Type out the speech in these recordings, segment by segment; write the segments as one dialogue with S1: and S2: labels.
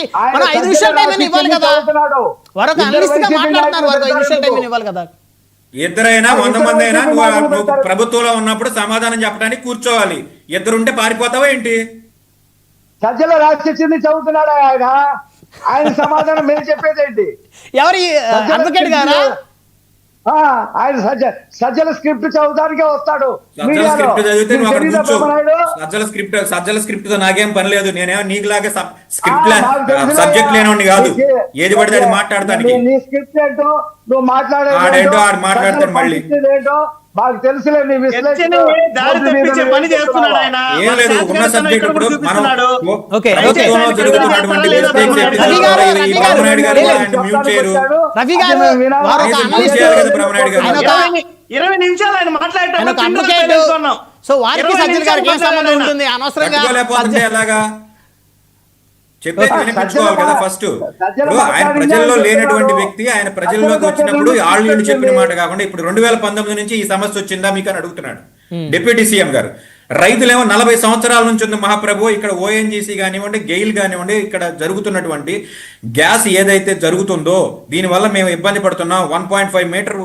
S1: వారికి మనం 5 నిమిషాల టైం ఇవ్వాలి కదా, వారు ఒక అనలిస్ట్ గా మాట్లాడుతున్నారు, వారికి 5 నిమిషాల టైం ఇవ్వాలి కదా.
S2: ఇద్దరైనా 100 మంది అయినా నువ్వు ప్రభుత్వంలో ఉన్నప్పుడు సమాధానం చెప్పడానికి కూర్చోవాలి. ఇద్దరుంటే పారిపోతావా ఏంటి?
S3: సజ్జల రాసిచ్చింది చదువుతున్నాడా ఆయన సమాధానం మేము చెప్పేదేంటి?
S1: ఎవరి అడ్వకేట్ గారా?
S3: ఆయన సజ్జల స్క్రిప్ట్ చదవడానికే వస్తాడు.
S2: సజ్జల స్క్రిప్ట్ తో నాకేం పని లేదు. నేనేమో నీకులాగే స్క్రిప్ట్ సబ్జెక్ట్ లేనివాడిని కాదు, ఏది పడితే అది మాట్లాడతానికి.
S3: నీ స్క్రిప్ట్ ఏంటో నువ్వు
S2: ఆడేంటో ఆడు మాట్లాడతాడు మళ్ళీ.
S3: మాకు తెలుసులే నీ విశ్లేషణ
S2: ఏం లేదు. ఉన్న సబ్జెక్ట్ ఇప్పుడు మనం ప్రభుత్వంలో జరుగుతున్నటువంటి మ్యూట్ చేయరు.
S1: రవి గారు
S4: 20 నిమిషాలు ఆయన మాట్లాడేటప్పుడు
S1: సో వారికి సజ్జల గారికి ఏం సంబంధం ఉంటుంది? అనవసరంగా
S2: ఎలాగా చెప్పేది వినిపించుకోవాలి కదా ఫస్ట్. ఆయన ప్రజల్లో లేనటువంటి వ్యక్తి, ఆయన ప్రజల్లోకి వచ్చినప్పుడు ఆళ్ళు చెప్పిన మాట కాకుండా ఇప్పుడు 2019 నుంచి ఈ సమస్య వచ్చిందా మీకు అని అడుగుతున్నాడు డిప్యూటీ సీఎం గారు. రైతులేమో 40 సంవత్సరాల నుంచి ఉంది మహాప్రభు. ఇక్కడ ఓఎన్జీసీ కానివ్వండి, గెయిల్ కానివ్వండి, ఇక్కడ జరుగుతున్నటువంటి గ్యాస్ ఏదైతే జరుగుతుందో దీనివల్ల మేము ఇబ్బంది పడుతున్నాం, 1.5 మీటర్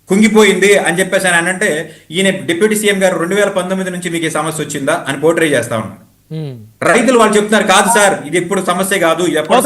S2: కుంగిపోయింది అని చెప్పేసి అని అంటే ఈయన డిప్యూటీ సీఎం గారు 2019 నుంచి మీకు ఈ సమస్య వచ్చిందా అని పోర్ట్రే చేస్తా ఉన్నారు. రైతులు వాళ్ళు చెప్తున్నారు కాదు సార్ ఇది ఇప్పుడు సమస్య కాదు,